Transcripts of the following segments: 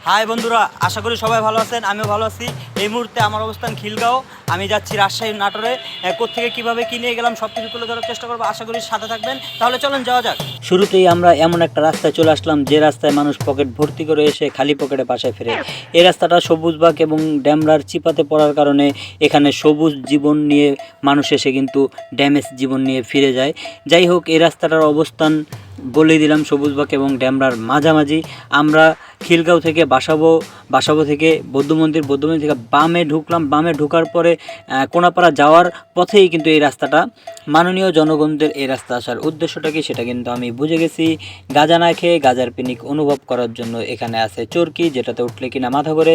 High বন্ধুরা, আশা করি সবাই ভালো আছেন। আমিও ভালো আছি। এই মুহূর্তে আমার অবস্থান খিলগাঁও। আমি যাচ্ছি রাজশাহী নাটোরে। কোত্থেকে কীভাবে কিনে গেলাম সব কিছু তুলে ধরার চেষ্টা করবো। আশা করি সাথে থাকবেন। তাহলে চলেন যাওয়া যাক। শুরুতেই আমরা এমন একটা রাস্তায় চলে আসলাম যে রাস্তায় মানুষ পকেট ভর্তি করে এসে খালি পকেটে বাসায় ফেরে। এই রাস্তাটা সবুজবাগ এবং ড্যামরার চিপাতে পড়ার কারণে এখানে সবুজ জীবন নিয়ে মানুষ এসে কিন্তু ড্যামেজ জীবন নিয়ে ফিরে যায়। যাই হোক, এই রাস্তাটার অবস্থান বলে দিলাম সবুজবাগ এবং ড্যামরার মাঝামাঝি। আমরা খিলগাঁও থেকে বাসাবো থেকে বৌদ্ধ মন্দির থেকে বামে ঢুকলাম। বামে ঢোকার পরে কোনাপাড়া যাওয়ার পথেই কিন্তু এই রাস্তাটা। মাননীয় জনগণদের এই রাস্তা আসার উদ্দেশ্যটা কি সেটা কিন্তু আমি বুঝে গেছি। গাঁজা না খেয়ে গাঁজার পিনিক অনুভব করার জন্য এখানে আছে চরকি, যেটাতে উঠলে কিনা মাথা করে।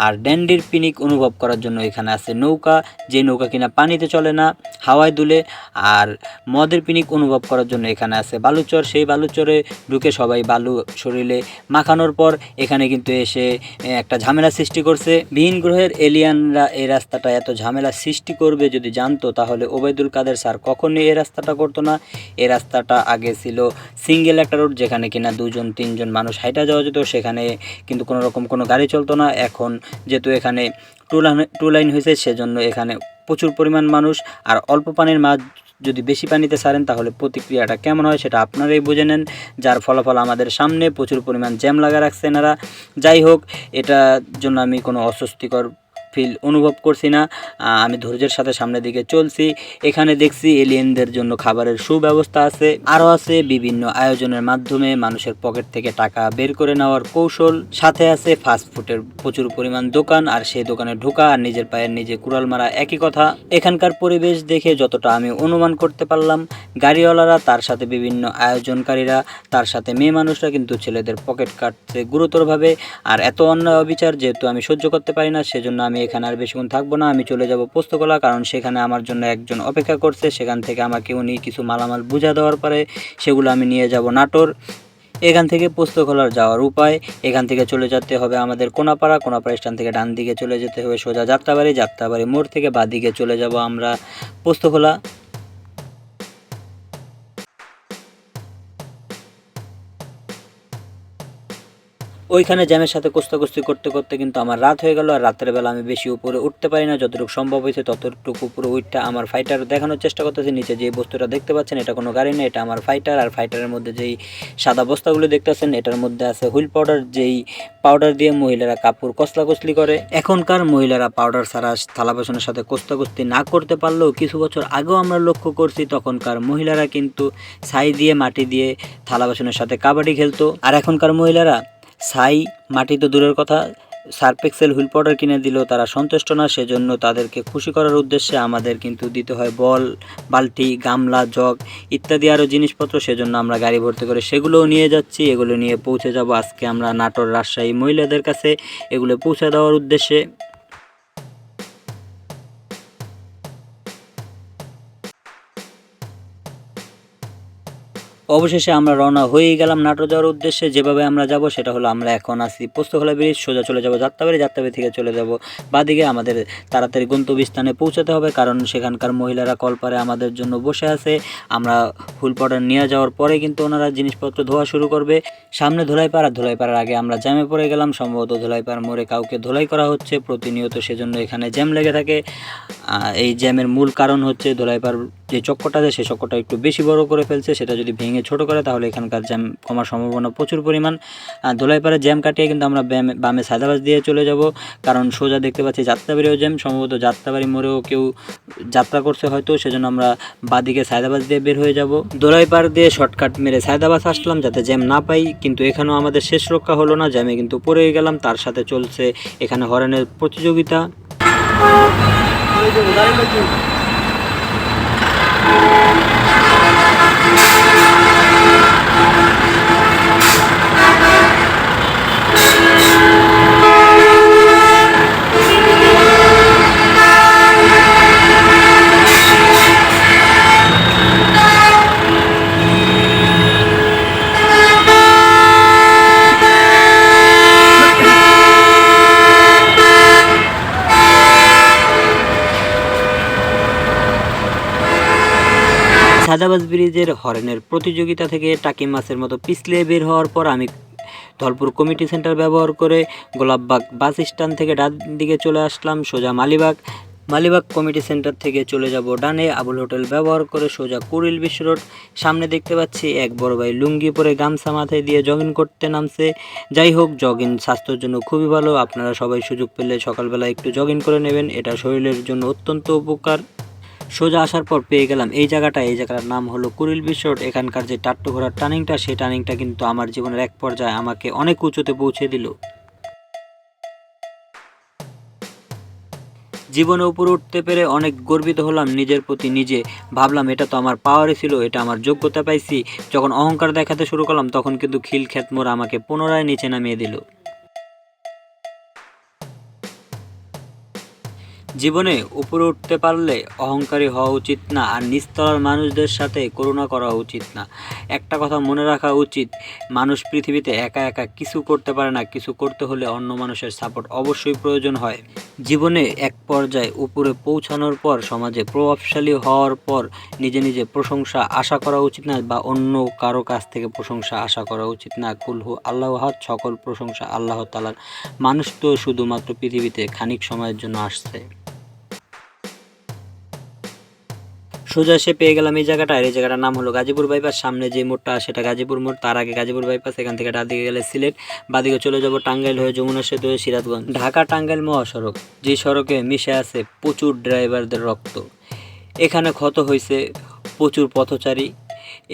আর ড্যান্ডির পিনিক অনুভব করার জন্য এখানে আছে নৌকা, যে নৌকা কিনা পানিতে চলে না, হাওয়ায় দুলে। আর মদের পিনিক অনুভব করার জন্য এখানে আছে বালুচর। সেই বালুচরে ঢুকে সবাই বালু শরীরে মাখানোর পর এখানে কিন্তু এসে একটা ঝামেলা সৃষ্টি করছে। ভিন গ্রহের এলিয়ানরা এই রাস্তাটা এত ঝামেলা সৃষ্টি করবে যদি জানতো, তাহলে ওবায়দুল কাদের স্যার কখনোই এই রাস্তাটা করতো না। এই রাস্তাটা আগে ছিল সিঙ্গেল একটা রোড, যেখানে কিনা 2-3 মানুষ হাইটা যাওয়া যেত। সেখানে কিন্তু কোনো রকম কোনো গাড়ি চলতো না। এখন যেহেতু এখানে টু লাইন হয়েছে, সেজন্য এখানে প্রচুর পরিমাণ মানুষ। আর অল্প পানির মাছ যদি বেশি পানিতে ছাড়েন তাহলে প্রতিক্রিয়াটা কেমন হয় সেটা আপনারাই বুঝে নেন। যার ফলাফল আমাদের সামনে প্রচুর পরিমাণ জ্যাম লাগা রাখছে এনারা। যাই হোক, এটার জন্য আমি কোনো অস্বস্তিকর ফিল অনুভব করছি না। আমি ধৈর্যের সাথে সামনের দিকে চলছি। এখানে দেখছি এলিয়েনদের জন্য খাবারের সুব্যবস্থা আছে, আরও আছে বিভিন্ন আয়োজনের মাধ্যমে মানুষের পকেট থেকে টাকা বের করে নেওয়ার কৌশল। সাথে আছে ফাস্টফুডের প্রচুর পরিমাণ দোকান, আর সেই দোকানে ঢোকা আর নিজের পায়ের নিজে কুড়াল মারা একই কথা। এখানকার পরিবেশ দেখে যতটা আমি অনুমান করতে পারলাম, গাড়িওয়ালারা, তার সাথে বিভিন্ন আয়োজনকারীরা, তার সাথে মেয়ে মানুষরা কিন্তু ছেলেদের পকেট কাটছে গুরুতরভাবে। আর এত অন্যায় অবিচার যেহেতু আমি সহ্য করতে পারি না, সেজন্য আমি এখানে আর বেশিক্ষণ থাকবো না। আমি চলে যাব পোস্তগোলা, কারণ সেখানে আমার জন্য একজন অপেক্ষা করছে। সেখান থেকে আমাকে উনি কিছু মালামাল বুঝা দেওয়ার পরে সেগুলো আমি নিয়ে যাব নাটোর। এখান থেকে পোস্তগোলার যাওয়ার উপায়, এখান থেকে চলে যেতে হবে আমাদের কোনাপাড়া স্ট্যান্ড থেকে ডান দিকে চলে যেতে হবে সোজা যাত্রাবাড়ি মোড় থেকে বাঁ দিকে চলে যাব আমরা পোস্তগোলা। ওইখানে জ্যামের সাথে কস্তাকস্তি করতে করতে কিন্তু আমার রাত হয়ে গেল। আর রাতের বেলা আমি বেশি উপরে উঠতে পারি না, যতটুকু সম্ভব হয়েছে ততটুকু উপরে উঠটা আমার ফাইটার দেখানোর চেষ্টা করতেছি। নিচে যে বস্তুটা দেখতে পাচ্ছেন এটা কোনো গাড়ি না, এটা আমার ফাইটার। আর ফাইটারের মধ্যে যেই সাদা বস্তাগুলো দেখতেছেন এটার মধ্যে আছে হুইল পাউডার, যেই পাউডার দিয়ে মহিলারা কাপড় কসলাকসলি করে। এখনকার মহিলারা পাউডার ছাড়া থালা বাসনের সাথে কস্তাকস্তি না করতে পারলেও কিছু বছর আগেও আমরা লক্ষ্য করছি তখনকার মহিলারা কিন্তু ছাই দিয়ে মাটি দিয়ে থালা বাসনের সাথে কাবাডি খেলতো। আর এখনকার মহিলারা ছাই মাটি তো দূরের কথা, সার্ফ এক্সেল হুইল পাউডার কিনে দিলেও তারা সন্তুষ্ট না। সেজন্য তাদেরকে খুশি করার উদ্দেশ্যে আমাদের কিন্তু দিতে হয় বল, বালতি, গামলা, জগ ইত্যাদি আরও জিনিসপত্র। সেজন্য আমরা গাড়ি ভর্তি করে সেগুলোও নিয়ে যাচ্ছি। এগুলো নিয়ে পৌঁছে যাব আজকে আমরা নাটোর রাজশাহী মহিলাদের কাছে, এগুলো পৌঁছে দেওয়ার উদ্দেশ্যে। অবশেষে আমরা রওনা হয়ে গেলাম নাটোর যাওয়ার উদ্দেশ্যে। যেভাবে আমরা যাব সেটা হলো, আমরা এখন আছি পোস্তগোলা ব্রিজ, সোজা চলে যাব যাত্রাবাড়ি থেকে চলে যাব বাদিকে। আমাদের তাড়াতাড়ি গন্তব্যস্থানে পৌঁছাতে হবে, কারণ সেখানকার মহিলারা কলপারে আমাদের জন্য বসে আছে। আমরা হুইল পাউডার নিয়ে যাওয়ার পরে কিন্তু ওনারা জিনিসপত্র ধোয়া শুরু করবে। সামনে ধোলাইপাড়ার আগে আমরা জ্যামে পড়ে গেলাম। সম্ভবত ধোলাইপাড়া মোড়ে কাউকে ধোলাই করা হচ্ছে প্রতিনিয়ত, সেজন্য এখানে জ্যাম লেগে থাকে। এই জ্যামের মূল কারণ হচ্ছে ধোলাইপাড় যে চক্করটা আছে সেই চক্করটা একটু বেশি বড় করে ফেলছে। সেটা যদি ভেঙে ছোট করে তাহলে এখানকার জ্যাম কমার সম্ভাবনা প্রচুর পরিমাণ। ধোলাইপাড়ে জ্যাম কাটিয়ে কিন্তু আমরা বামে সায়দাবাদ দিয়ে চলে যাব, কারণ সোজা দেখতে পাচ্ছি যাত্রাবাড়িও জ্যাম। সম্ভবত যাত্রাবাড়ি মোড়েও কেউ যাত্রা করছে হয়তো, সেজন্য আমরা বাদিকে সায়দাবাদ দিয়ে বের হয়ে যাব। ধোলাইপাড় দিয়ে শর্টকাট মেরে সায়দাবাদ আসলাম যাতে জ্যাম না পাই, কিন্তু এখানেও আমাদের শেষ রক্ষা হলো না, জ্যামে কিন্তু পড়ে গেলাম। তার সাথে চলছে এখানে হর্নের প্রতিযোগিতা। সায়দাবাদ ব্রিজের হর্নের প্রতিযোগিতা থেকে টাকি মাছের মতো পিছলে বের হওয়ার পর আমি ধলপুর কমিটি সেন্টার ব্যবহার করে গোলাপবাগ বাস স্ট্যান্ড থেকে ডান দিকে চলে আসলাম সোজা মালিবাগ কমিটি সেন্টার থেকে চলে যাব ডানে, আবুল হোটেল ব্যবহার করে সোজা কুড়িল বিশ্ব রোড। সামনে দেখতে পাচ্ছি এক বড় ভাই লুঙ্গি পরে গামছা মাথায় দিয়ে জগিং করতে নামছে। যাই হোক, জগিং স্বাস্থ্যের জন্য খুবই ভালো, আপনারা সবাই সুযোগ পেলে সকালবেলা একটু জগিং করে নেবেন, এটা শরীরের জন্য অত্যন্ত উপকার। সোজা আসার পর পেয়ে গেলাম এই জায়গাটার নাম হলো কুড়িল বিশ্ব রোড। এখানকার যে টাট্টু ঘোড়ার টার্নিংটা, সেই টার্নিংটা কিন্তু আমার জীবনের এক পর্যায়ে আমাকে অনেক উঁচুতে পৌঁছে দিল। জীবনে উপরে উঠতে পেরে অনেক গর্বিত হলাম নিজের প্রতি নিজে। ভাবলাম এটা তো আমার পাওয়ারই ছিল, এটা আমার যোগ্যতা পাইছি। যখন অহংকার দেখাতে শুরু করলাম তখন কিন্তু খিল খ্যাত মোড় আমাকে পুনরায় নিচে নামিয়ে দিল। জীবনে উপরে উঠতে পারলে অহংকারী হওয়া উচিত না, আর নিচতলার মানুষদের সাথে করুণা করা উচিত না। একটা কথা মনে রাখা উচিত, মানুষ পৃথিবীতে একা একা কিছু করতে পারে না, কিছু করতে হলে অন্য মানুষের সাপোর্ট অবশ্যই প্রয়োজন হয়। জীবনে এক পর্যায়ে উপরে পৌঁছানোর পর, সমাজে প্রভাবশালী হওয়ার পর নিজে নিজে প্রশংসা আশা করা উচিত না, বা অন্য কারো কাছ থেকে প্রশংসা আশা করা উচিত না। কুলহু আল্লাহু আহাদ, সকল প্রশংসা আল্লাহ তাআলার। মানুষ তো শুধুমাত্র পৃথিবীতে খানিক সময়ের জন্য আসছে। সোজা এসে পেয়ে গেলাম এই জায়গাটার নাম হলো গাজীপুর বাইপাস। সামনে যে মোড়টা সেটা গাজীপুর মোড়, তার আগে গাজীপুর বাইপাস। এখান থেকে ডান দিকে গেলে সিলেট, বাদিকে চলে যাব টাঙ্গাইল হয়ে যমুনা সেতু হয়ে সিরাজগঞ্জ। ঢাকা টাঙ্গাইল মহাসড়ক, যে সড়কে মিশে আছে প্রচুর ড্রাইভারদের রক্ত। এখানে ক্ষত হয়েছে প্রচুর পথচারী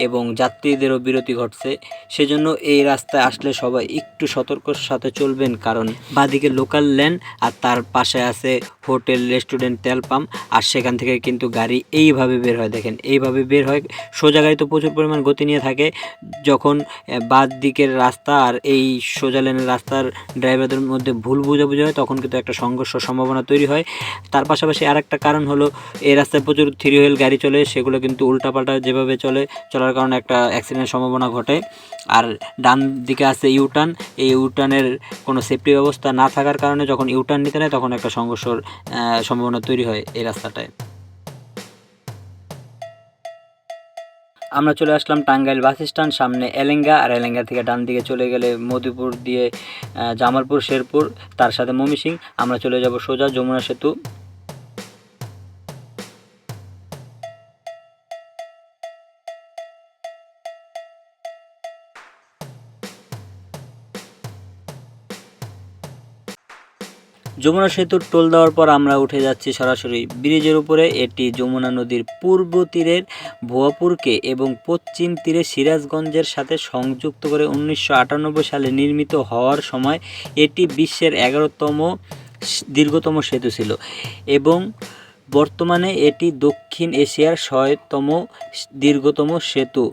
এবং যাত্রীদেরও বিরতি ঘটছে। সেজন্য এই রাস্তায় আসলে সবাই একটু সতর্কর সাথে চলবেন, কারণ বাদিকে লোকাল লেন আর তার পাশে আছে হোটেল, রেস্টুরেন্ট, তেল পাম্প। আর সেখান থেকে কিন্তু গাড়ি এইভাবে বের হয়, দেখেন এইভাবে বের হয়। সোজা গাড়ি তো প্রচুর পরিমাণ গতি নিয়ে থাকে, যখন বাদ দিকের রাস্তা আর এই সোজা লেনের রাস্তার ড্রাইভারদের মধ্যে ভুল বুঝাবুঝি হয়, তখন কিন্তু একটা সংঘর্ষ সম্ভাবনা তৈরি হয়। তার পাশাপাশি আর একটা কারণ হলো এই রাস্তায় প্রচুর থ্রি হুইল গাড়ি চলে, সেগুলো কিন্তু উল্টাপাল্টা যেভাবে চলার কারণে একটা অ্যাক্সিডেন্টের সম্ভাবনা ঘটে। আর ডান দিকে আছে ইউটার্ন, এই ইউটার্নের কোনো সেফটি ব্যবস্থা না থাকার কারণে যখন ইউটার্ন নিতে নেয় তখন একটা সংঘর্ষর সম্ভাবনা তৈরি হয় এই রাস্তাটায়। আমরা চলে আসলাম টাঙ্গাইল বাস স্ট্যান্ড, সামনে এলেঙ্গা, আর এলেঙ্গা থেকে ডান দিকে চলে গেলে মধুপুর দিয়ে জামালপুর, শেরপুর, তার সাথে ময়মনসিংহ। আমরা চলে যাব সোজা যমুনা সেতু। যমুনা সেতুর টোল দেওয়ার পর আমরা উঠে যাচ্ছি সরাসরি ব্রিজের উপরে। এটি যমুনা নদীর পূর্ব তীরের ভুয়াপুরকে এবং পশ্চিম তীরে সিরাজগঞ্জের সাথে সংযুক্ত করে 1998 সালে নির্মিত হওয়ার সময় এটি বিশ্বের 11তম দীর্ঘতম সেতু ছিল, এবং বর্তমানে এটি দক্ষিণ এশিয়ার 6তম দীর্ঘতম সেতু।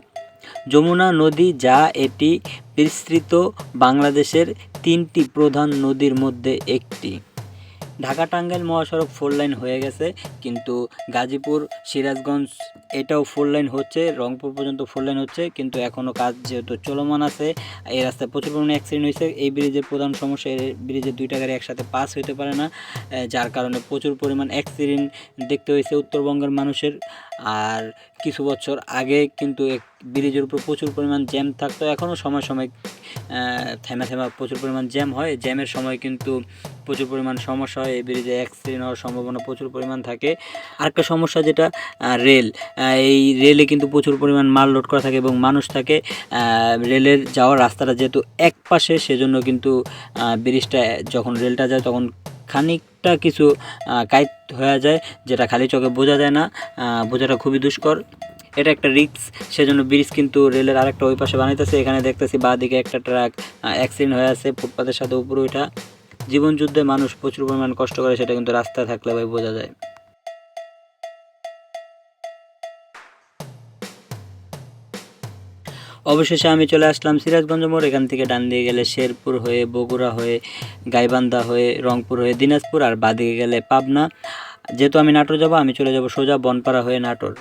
যমুনা নদী, যা এটি বিস্তৃত বাংলাদেশের 3টি প্রধান নদীর মধ্যে একটি। ঢাকা টাঙ্গাইল মহাসড়ক 4 লাইন হয়ে গেছে, কিন্তু গাজীপুর সিরাজগঞ্জ এটাও 4 লাইন হচ্ছে, রংপুর পর্যন্ত 4 লাইন হচ্ছে, কিন্তু এখনও কাজ যেহেতু চলমান আছে। এই রাস্তায় প্রচুর পরিমাণে অ্যাক্সিডেন্ট হয়েছে। এই ব্রিজের প্রধান সমস্যা, এই ব্রিজে 2টা গাড়ি একসাথে পাস হতে পারে না, যার কারণে প্রচুর পরিমাণ অ্যাক্সিডেন্ট দেখতে হয়েছে উত্তরবঙ্গের মানুষের। আর কিছু বছর আগে কিন্তু ব্রিজের উপর প্রচুর পরিমাণ জ্যাম থাকতো, এখনও সময় সময় থেমা প্রচুর পরিমাণ জ্যাম হয়। জ্যামের সময় কিন্তু প্রচুর পরিমাণ সমস্যা হয়, এই ব্রিজে অ্যাক্সিডেন্ট হওয়ার সম্ভাবনা প্রচুর পরিমাণ থাকে। আরেকটা সমস্যা যেটা রেল, এই রেলে কিন্তু প্রচুর পরিমাণ মাল লোড করা থাকে এবং মানুষ থাকে। রেলের যাওয়ার রাস্তাটা যেহেতু এক পাশে, সেজন্য কিন্তু ব্রিজটা যখন রেলটা যায় তখন খানিকটা কিছু কাইট হয়ে যায়, যেটা খালি চোখে বোঝা যায় না, বোঝাটা খুবই দুষ্কর। এটা একটা রিস্ক, সেজন্য ব্রিজ কিন্তু রেলের আরেকটা ওই পাশে বানাইতেছে। এখানে দেখতেছি বাঁ দিকে একটা ট্রাক অ্যাক্সিডেন্ট হয়ে আছে ফুটপাতের সাথে উপরে ওঠা। জীবন যুদ্ধে মানুষ প্রচুর পরিমাণ কষ্ট করে, সেটা কিন্তু রাস্তায় থাকলে ভাই বোঝা যায়। অবশেষে আমি চলে আসলাম সিরাজগঞ্জ মোড়। এখান থেকে ডান দিয়ে গেলে শেরপুর হয়ে, বগুড়া হয়ে, গাইবান্ধা হয়ে, রংপুর হয়ে দিনাজপুর, আর বাদিকে গেলে পাবনা। যেহেতু আমি নাটোর যাব, আমি চলে যাব সোজা বনপাড়া হয়ে নাটোর।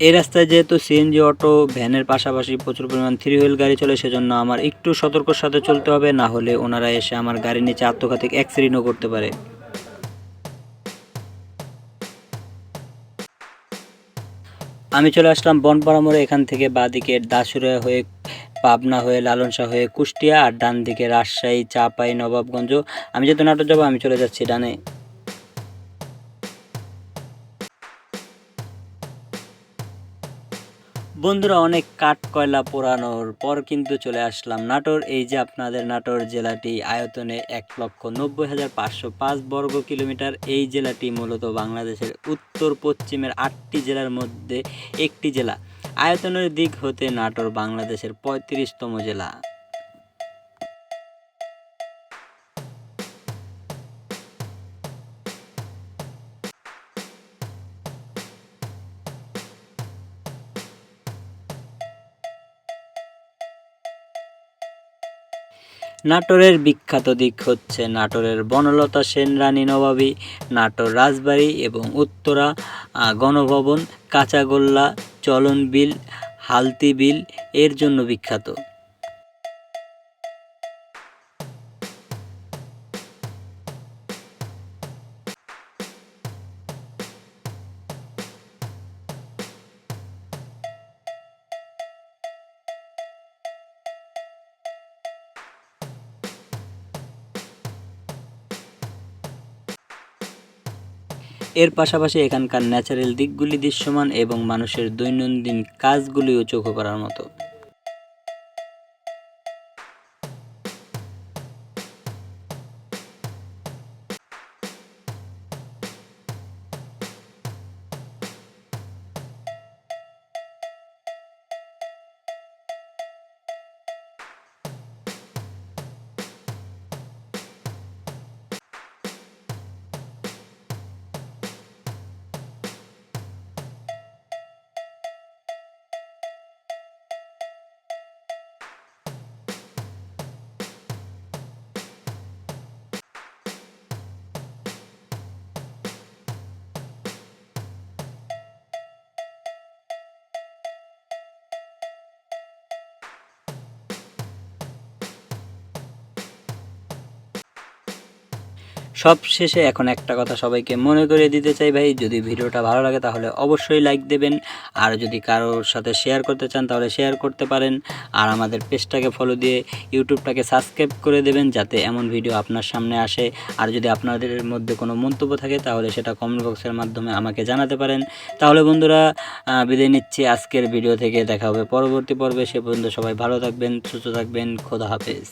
এই রাস্তায় যেহেতু সিএনজি, অটো, ভ্যানের পাশাপাশি প্রচুর পরিমাণ থ্রি হুইল গাড়ি চলে, সেজন্য আমার একটু সতর্কর সাথে চলতে হবে, না হলে ওনারা এসে আমার গাড়ির নিচে আত্মঘাতী অ্যাক্সিডেন্টও করতে পারে। আমি চলে আসলাম বনপাড়া মোড়ে। এখান থেকে বাঁদিকে দাসুরা হয়ে পাবনা হয়ে লালন শাহ হয়ে কুষ্টিয়া, আর ডান দিকে রাজশাহী, চাপাই নবাবগঞ্জ। আমি যেহেতু নাটোর যাবো আমি চলে যাচ্ছি ডানে। বন্ধুরা, অনেক কাঠ কয়লা পোড়ানোর পর কিন্তু চলে আসলাম নাটোর। এই যে আপনাদের নাটোর জেলাটি আয়তনে 1,90,505 বর্গ কিলোমিটার। এই জেলাটি মূলত বাংলাদেশের উত্তর পশ্চিমের 8টি জেলার মধ্যে একটি জেলা। আয়তনের দিক হতে নাটোর বাংলাদেশের 35তম জেলা। নাটোরের বিখ্যাত দিক হচ্ছে নাটোরের বনলতা সেন রানী নবাবী, নাটোর রাজবাড়ি এবং উত্তরা গণভবন, কাঁচাগোল্লা, চলন বিল, হালতি বিল এর জন্য বিখ্যাত। এর পাশাপাশি এখানকার ন্যাচারাল দিকগুলি দৃশ্যমান এবং মানুষের দৈনন্দিন কাজগুলিও চোখে পড়ার মতো। সব শেষে এখন একটা কথা সবাইকে মনে করিয়ে দিতে চাই ভাই, যদি ভিডিওটা ভালো লাগে তাহলে অবশ্যই লাইক দেবেন, আর যদি কারোর সাথে শেয়ার করতে চান তাহলে শেয়ার করতে পারেন, আর আমাদের পেজটাকে ফলো দিয়ে ইউটিউবটাকে সাবস্ক্রাইব করে দেবেন যাতে এমন ভিডিও আপনার সামনে আসে। আর যদি আপনাদের মধ্যে কোনো মন্তব্য থাকে তাহলে সেটা কমেন্ট বক্সের মাধ্যমে আমাকে জানাতে পারেন। তাহলে বন্ধুরা, বিদায় নিচ্ছি আজকের ভিডিও থেকে। দেখা হবে পরবর্তী পর্বে। সে পর্যন্ত সবাই ভালো থাকবেন, সুস্থ থাকবেন। খোদা হাফেজ।